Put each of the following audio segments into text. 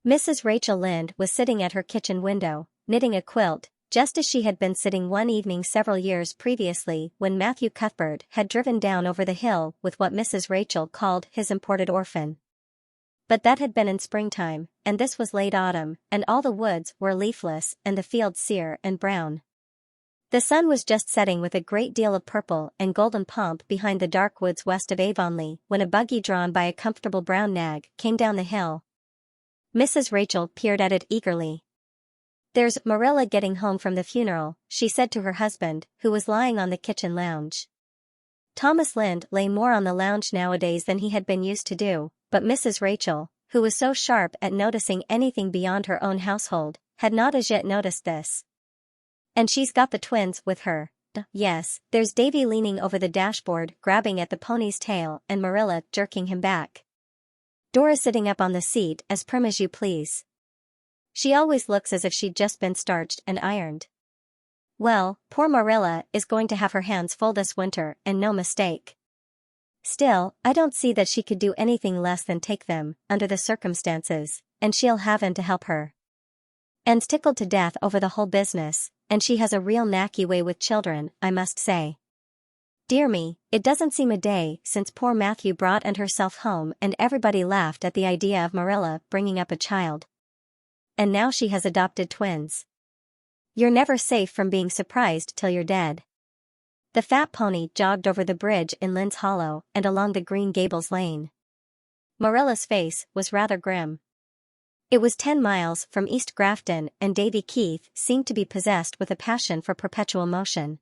Mrs. Rachel Lynde was sitting at her kitchen window, knitting a quilt, just as she had been sitting one evening several years previously when Matthew Cuthbert had driven down over the hill with what Mrs. Rachel called his imported orphan. But that had been in springtime, and this was late autumn, and all the woods were leafless and the fields sere and brown. The sun was just setting with a great deal of purple and golden pomp behind the dark woods west of Avonlea when a buggy drawn by a comfortable brown nag came down the hill. Mrs. Rachel peered at it eagerly. "There's Marilla getting home from the funeral," she said to her husband, who was lying on the kitchen lounge. Thomas Lynde lay more on the lounge nowadays than he had been used to do, but Mrs. Rachel, who was so sharp at noticing anything beyond her own household, had not as yet noticed this. "And she's got the twins with her. Yes, there's Davy leaning over the dashboard grabbing at the pony's tail and Marilla jerking him back. Dora sitting up on the seat as prim as you please. She always looks as if she'd just been starched and ironed. Well, poor Marilla is going to have her hands full this winter, and no mistake. Still, I don't see that she could do anything less than take them, under the circumstances, and she'll have Anne to help her. Anne's tickled to death over the whole business, and she has a real knacky way with children, I must say. Dear me, it doesn't seem a day since poor Matthew brought Anne herself home and everybody laughed at the idea of Marilla bringing up a child. And now she has adopted twins. You're never safe from being surprised till you're dead." The fat pony jogged over the bridge in Lynn's Hollow and along the Green Gables lane. Marilla's face was rather grim. It was 10 miles from East Grafton and Davy Keith seemed to be possessed with a passion for perpetual motion.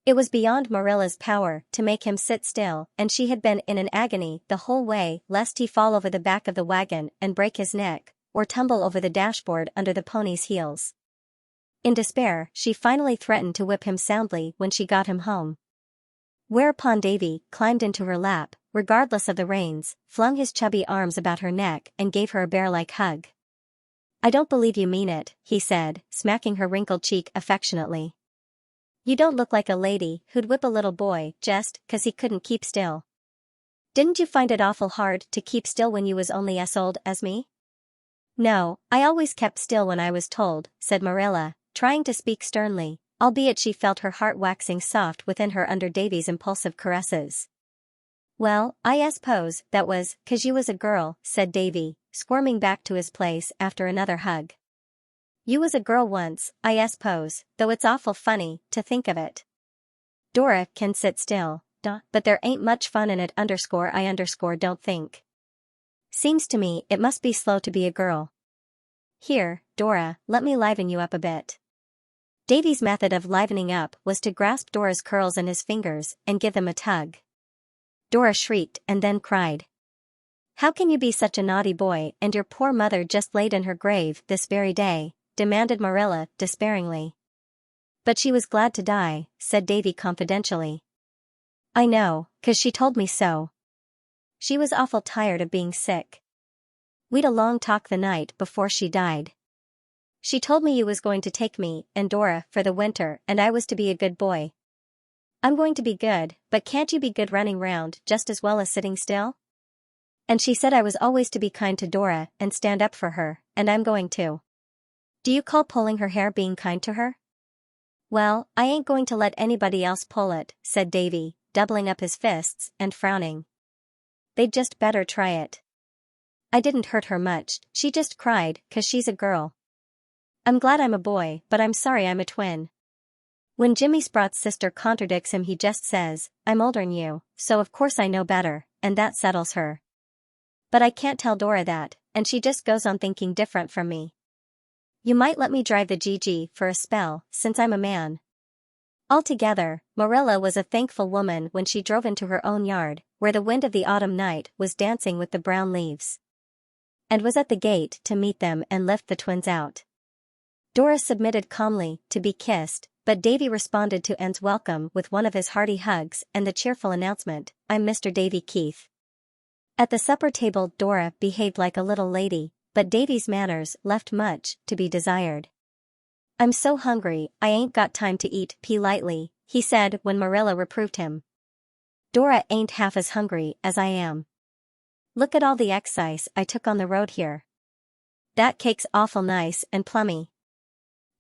It was beyond Marilla's power to make him sit still, and she had been in an agony the whole way lest he fall over the back of the wagon and break his neck, or tumble over the dashboard under the pony's heels. In despair, she finally threatened to whip him soundly when she got him home. Whereupon Davy climbed into her lap, regardless of the reins, flung his chubby arms about her neck and gave her a bear-like hug. "I don't believe you mean it," he said, smacking her wrinkled cheek affectionately. "You don't look like a lady who'd whip a little boy just 'cause he couldn't keep still. Didn't you find it awful hard to keep still when you was only as old as me?" "No, I always kept still when I was told," said Marilla, trying to speak sternly, albeit she felt her heart waxing soft within her under Davy's impulsive caresses. "Well, I s'pose that was 'cause you was a girl," said Davy, squirming back to his place after another hug. "You was a girl once, I s'pose, though it's awful funny to think of it. Dora can sit still, but there ain't much fun in it _I don't think. Seems to me it must be slow to be a girl. Here, Dora, let me liven you up a bit." Davy's method of livening up was to grasp Dora's curls in his fingers and give them a tug. Dora shrieked and then cried. "How can you be such a naughty boy and your poor mother just laid in her grave this very day?" demanded Marilla despairingly. "But she was glad to die," said Davy confidentially. "I know, 'cause she told me so. She was awful tired of being sick. We'd a long talk the night before she died. She told me you was going to take me and Dora for the winter and I was to be a good boy. I'm going to be good, but can't you be good running round just as well as sitting still? And she said I was always to be kind to Dora and stand up for her, and I'm going to. Do you call pulling her hair being kind to her?" "Well, I ain't going to let anybody else pull it," said Davy, doubling up his fists and frowning. "They'd just better try it. I didn't hurt her much, she just cried 'cause she's a girl. I'm glad I'm a boy, but I'm sorry I'm a twin. When Jimmy Sprott's sister contradicts him he just says, 'I'm older'n you, so of course I know better,' and that settles her. But I can't tell Dora that, and she just goes on thinking different from me. You might let me drive the GG for a spell, since I'm a man." Altogether, Marilla was a thankful woman when she drove into her own yard, where the wind of the autumn night was dancing with the brown leaves, and was at the gate to meet them and lift the twins out. Dora submitted calmly to be kissed, but Davy responded to Anne's welcome with one of his hearty hugs and the cheerful announcement, "I'm Mr. Davy Keith." At the supper table Dora behaved like a little lady, but Davy's manners left much to be desired. "I'm so hungry I ain't got time to eat politely," he said when Marilla reproved him. "Dora ain't half as hungry as I am. Look at all the excise I took on the road here. That cake's awful nice and plummy.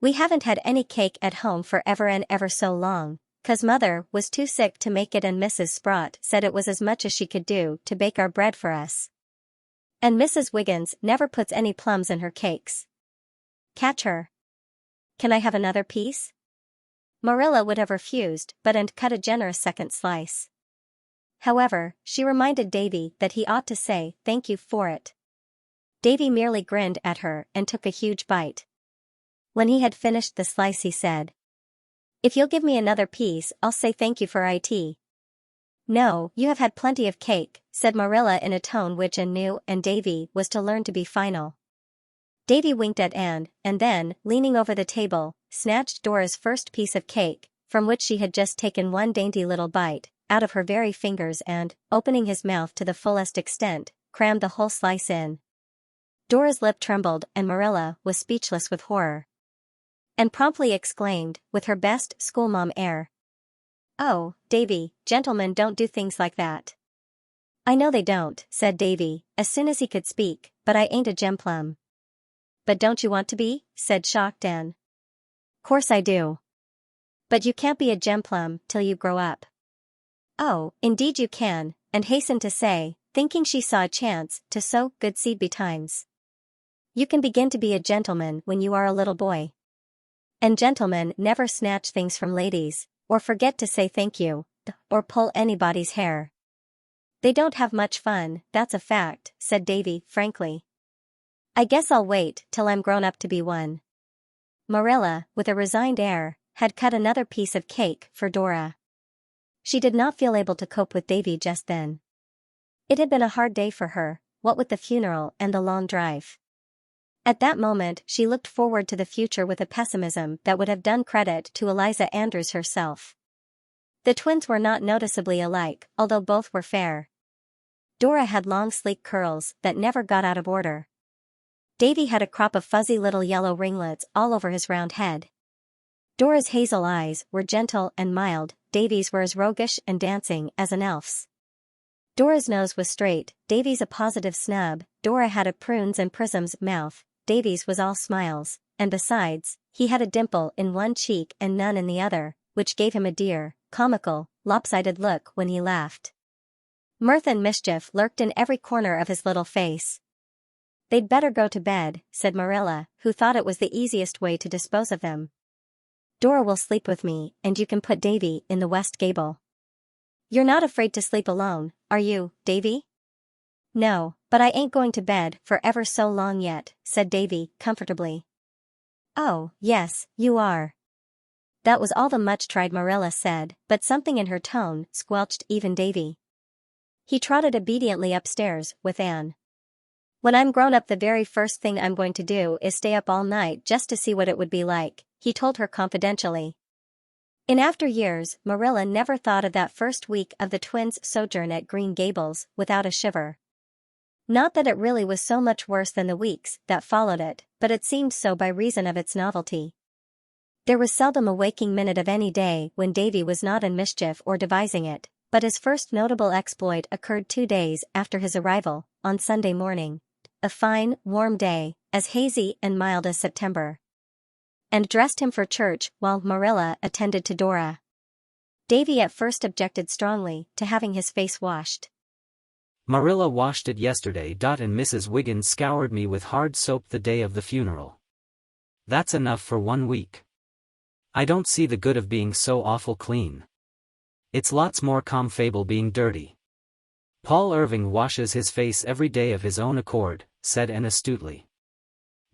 We haven't had any cake at home for ever and ever so long, 'cause Mother was too sick to make it and Mrs. Sprott said it was as much as she could do to bake our bread for us. And Mrs. Wiggins never puts any plums in her cakes. Catch her. Can I have another piece? Marilla would have refused and cut a generous second slice. However, she reminded Davy that he ought to say thank you for it. Davy merely grinned at her and took a huge bite. When he had finished the slice he said, "If you'll give me another piece, I'll say thank you for it." "No, you have had plenty of cake," said Marilla in a tone which Anne knew and Davy was to learn to be final. Davy winked at Anne, and then, leaning over the table, snatched Dora's first piece of cake, from which she had just taken one dainty little bite, out of her very fingers and, opening his mouth to the fullest extent, crammed the whole slice in. Dora's lip trembled and Marilla was speechless with horror. And promptly exclaimed, with her best schoolma'am air, "Oh, Davy, gentlemen don't do things like that." "I know they don't," said Davy, as soon as he could speak, "but I ain't a gemplum." "But don't you want to be?" said shocked Anne. "Course I do. But you can't be a gemplum till you grow up." "Oh, indeed you can," Anne hastened to say, thinking she saw a chance to sow good seed betimes. "You can begin to be a gentleman when you are a little boy. And gentlemen never snatch things from ladies, or forget to say thank you, or pull anybody's hair. They don't have much fun, that's a fact," said Davy frankly. "I guess I'll wait till I'm grown up to be one." Marilla, with a resigned air, had cut another piece of cake for Dora. She did not feel able to cope with Davy just then. It had been a hard day for her, what with the funeral and the long drive. At that moment she looked forward to the future with a pessimism that would have done credit to Eliza Andrews herself. The twins were not noticeably alike, although both were fair. Dora had long sleek curls that never got out of order. Davy had a crop of fuzzy little yellow ringlets all over his round head. Dora's hazel eyes were gentle and mild, Davy's were as roguish and dancing as an elf's. Dora's nose was straight, Davy's a positive snub. Dora had a prunes and prisms mouth, Davy's was all smiles, and besides, he had a dimple in one cheek and none in the other, which gave him a dear, comical, lopsided look when he laughed. Mirth and mischief lurked in every corner of his little face. "They'd better go to bed," said Marilla, who thought it was the easiest way to dispose of them. "Dora will sleep with me, and you can put Davy in the west gable." "You're not afraid to sleep alone, are you, Davy?" "No, but I ain't going to bed for ever so long yet," said Davy comfortably. "Oh, yes, you are." That was all the much-tried Marilla said, but something in her tone squelched even Davy. He trotted obediently upstairs with Anne. "When I'm grown up the very first thing I'm going to do is stay up all night just to see what it would be like," he told her confidentially. In after years, Marilla never thought of that first week of the twins' sojourn at Green Gables without a shiver. Not that it really was so much worse than the weeks that followed it, but it seemed so by reason of its novelty. There was seldom a waking minute of any day when Davy was not in mischief or devising it, but his first notable exploit occurred 2 days after his arrival, on Sunday morning. A fine, warm day, as hazy and mild as September. And dressed him for church while Marilla attended to Dora. Davy at first objected strongly to having his face washed. "Marilla washed it yesterday. And Mrs. Wiggins scoured me with hard soap the day of the funeral. That's enough for 1 week. I don't see the good of being so awful clean. It's lots more comfortable being dirty." "Paul Irving washes his face every day of his own accord," said Anne astutely.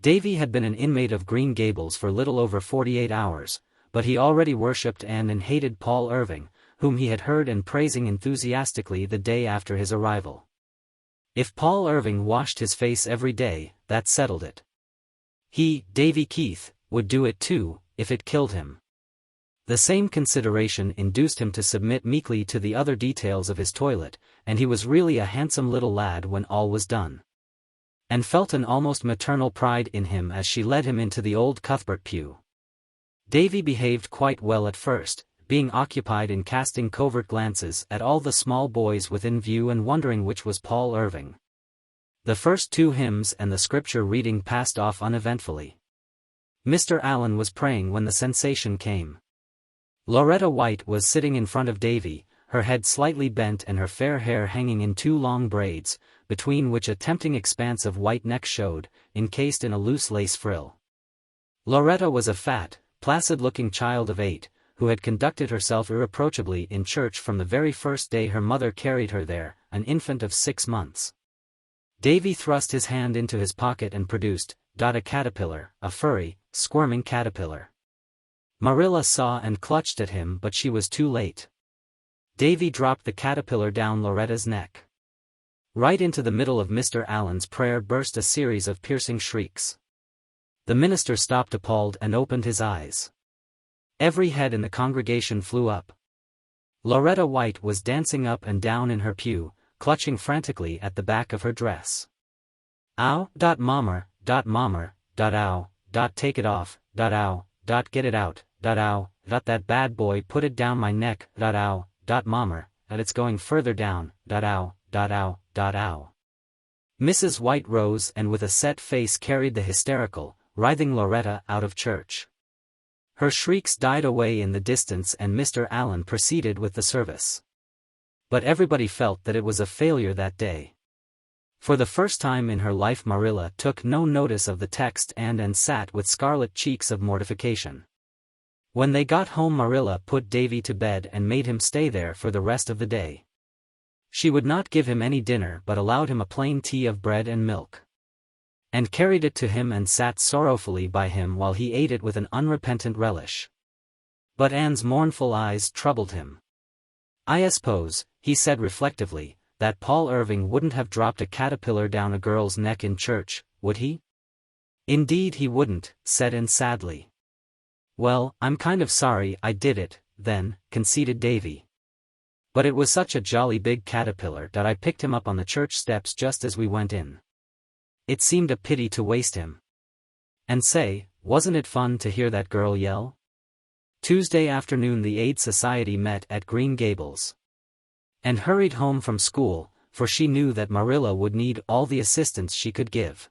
Davy had been an inmate of Green Gables for little over 48 hours, but he already worshipped Anne and hated Paul Irving, whom he had heard and praising enthusiastically the day after his arrival. If Paul Irving washed his face every day, that settled it. He, Davy Keith, would do it too, if it killed him. The same consideration induced him to submit meekly to the other details of his toilet, and he was really a handsome little lad when all was done. And felt an almost maternal pride in him as she led him into the old Cuthbert pew. Davy behaved quite well at first, being occupied in casting covert glances at all the small boys within view and wondering which was Paul Irving. The first 2 hymns and the scripture reading passed off uneventfully. Mr. Allen was praying when the sensation came. Loretta White was sitting in front of Davy, her head slightly bent and her fair hair hanging in 2 long braids, between which a tempting expanse of white neck showed, encased in a loose lace frill. Loretta was a fat, placid-looking child of 8, who had conducted herself irreproachably in church from the very first day her mother carried her there, an infant of 6 months. Davy thrust his hand into his pocket and produced, a caterpillar, a furry, squirming caterpillar. Marilla saw and clutched at him, but she was too late. Davy dropped the caterpillar down Loretta's neck. Right into the middle of Mr. Allen's prayer burst a series of piercing shrieks. The minister stopped appalled and opened his eyes. Every head in the congregation flew up. Loretta White was dancing up and down in her pew, clutching frantically at the back of her dress. Ow, mommer, ow, take it off, ow, get it out, ow, that bad boy put it down my neck, ow, mommer, it's going further down, ow, ow. Mrs. White rose and with a set face carried the hysterical, writhing Loretta out of church. Her shrieks died away in the distance and Mr. Allen proceeded with the service. But everybody felt that it was a failure that day. For the first time in her life Marilla took no notice of the text and sat with scarlet cheeks of mortification. When they got home Marilla put Davy to bed and made him stay there for the rest of the day. She would not give him any dinner but allowed him a plain tea of bread and milk. And carried it to him and sat sorrowfully by him while he ate it with an unrepentant relish. But Anne's mournful eyes troubled him. I suppose, he said reflectively, that Paul Irving wouldn't have dropped a caterpillar down a girl's neck in church, would he? Indeed he wouldn't, said Anne sadly. Well, I'm kind of sorry I did it, then, conceded Davy. But it was such a jolly big caterpillar that I picked him up on the church steps just as we went in. It seemed a pity to waste him. And say, wasn't it fun to hear that girl yell? Tuesday afternoon the Aid Society met at Green Gables. And hurried home from school, for she knew that Marilla would need all the assistance she could give.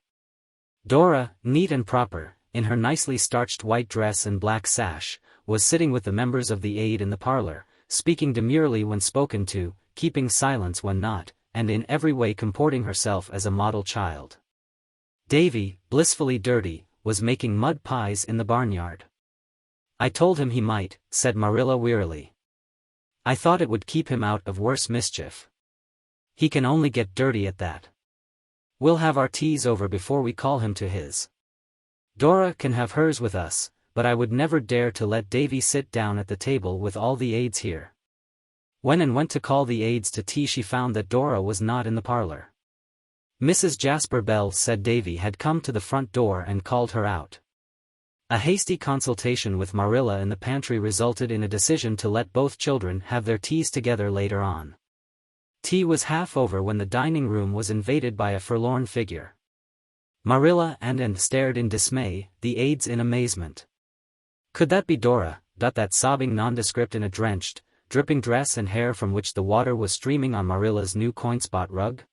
Dora, neat and proper, in her nicely starched white dress and black sash, was sitting with the members of the Aid in the parlor, speaking demurely when spoken to, keeping silence when not, and in every way comporting herself as a model child. Davy, blissfully dirty, was making mud pies in the barnyard. I told him he might, said Marilla wearily. I thought it would keep him out of worse mischief. He can only get dirty at that. We'll have our teas over before we call him to his. Dora can have hers with us, but I would never dare to let Davy sit down at the table with all the Aids here. When Anne went to call the Aids to tea she found that Dora was not in the parlor. Mrs. Jasper Bell said Davy had come to the front door and called her out. A hasty consultation with Marilla in the pantry resulted in a decision to let both children have their teas together later on. Tea was half over when the dining room was invaded by a forlorn figure. Marilla and Anne stared in dismay, the Aids in amazement. Could that be Dora, that sobbing nondescript in a drenched, dripping dress and hair from which the water was streaming on Marilla's new coin-spot rug?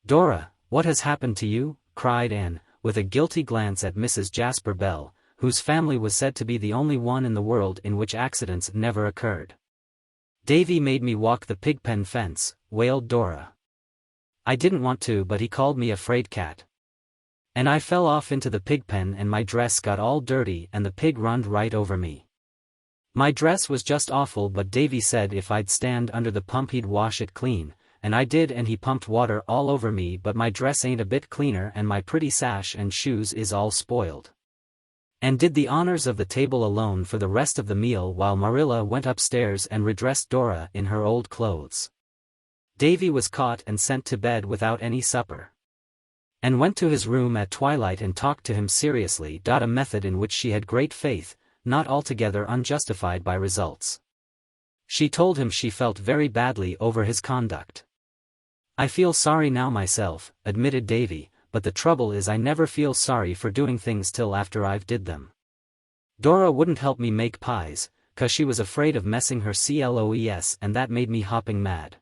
Dora, what has happened to you? Cried Anne, with a guilty glance at Mrs. Jasper Bell, whose family was said to be the only one in the world in which accidents never occurred. Davy made me walk the pigpen fence, wailed Dora. I didn't want to, but he called me a fraid cat. And I fell off into the pigpen and my dress got all dirty and the pig runned right over me. My dress was just awful, but Davy said if I'd stand under the pump he'd wash it clean, and I did, and he pumped water all over me, but my dress ain't a bit cleaner and my pretty sash and shoes is all spoiled. And did the honors of the table alone for the rest of the meal while Marilla went upstairs and redressed Dora in her old clothes. Davy was caught and sent to bed without any supper. And went to his room at twilight and talked to him seriously, a method in which she had great faith, not altogether unjustified by results. She told him she felt very badly over his conduct. I feel sorry now myself, admitted Davy, but the trouble is I never feel sorry for doing things till after I've did them. Dora wouldn't help me make pies, 'cause she was afraid of messing her clothes and that made me hopping mad.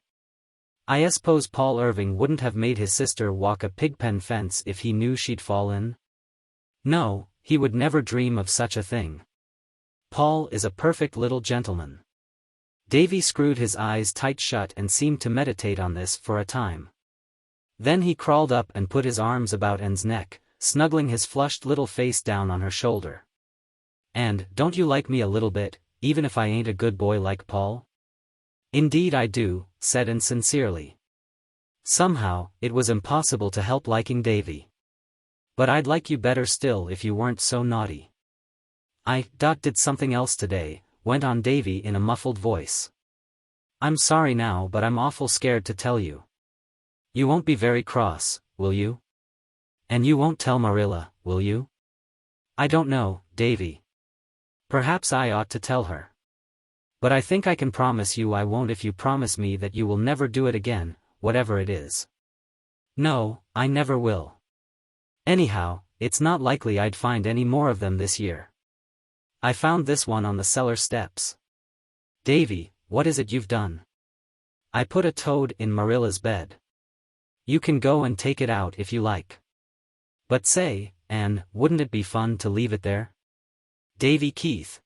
I suppose Paul Irving wouldn't have made his sister walk a pigpen fence if he knew she'd fall in? No, he would never dream of such a thing. Paul is a perfect little gentleman. Davy screwed his eyes tight shut and seemed to meditate on this for a time. Then he crawled up and put his arms about Anne's neck, snuggling his flushed little face down on her shoulder. "And, don't you like me a little bit, even if I ain't a good boy like Paul?" "Indeed I do," said Anne sincerely. Somehow, it was impossible to help liking Davy. "But I'd like you better still if you weren't so naughty." I did something else today," went on Davy in a muffled voice. "I'm sorry now, but I'm awful scared to tell you." "You won't be very cross, will you? And you won't tell Marilla, will you?" "I don't know, Davy. Perhaps I ought to tell her. But I think I can promise you I won't if you promise me that you will never do it again, whatever it is." "No, I never will. Anyhow, it's not likely I'd find any more of them this year. I found this one on the cellar steps." "Davy, what is it you've done?" "I put a toad in Marilla's bed. You can go and take it out if you like." "But say, Anne, wouldn't it be fun to leave it there?" "Davy Keith."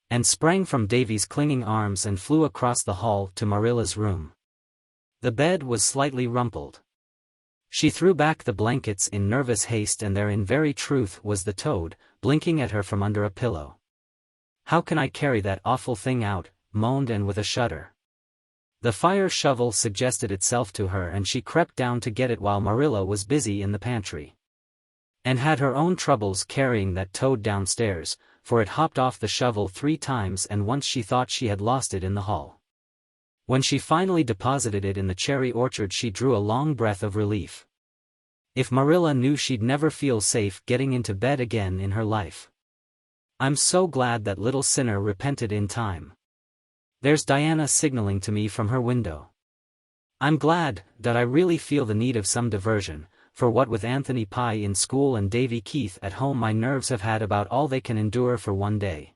And sprang from Davy's clinging arms and flew across the hall to Marilla's room. The bed was slightly rumpled. She threw back the blankets in nervous haste, and there in very truth was the toad, blinking at her from under a pillow. "How can I carry that awful thing out?" moaned Anne with a shudder. The fire shovel suggested itself to her and she crept down to get it while Marilla was busy in the pantry. Anne had her own troubles carrying that toad downstairs, for it hopped off the shovel 3 times and once she thought she had lost it in the hall. When she finally deposited it in the cherry orchard she drew a long breath of relief. If Marilla knew she'd never feel safe getting into bed again in her life. "I'm so glad that little sinner repented in time. There's Diana signaling to me from her window. I'm glad that I really feel the need of some diversion, for what with Anthony Pye in school and Davy Keith at home my nerves have had about all they can endure for one day."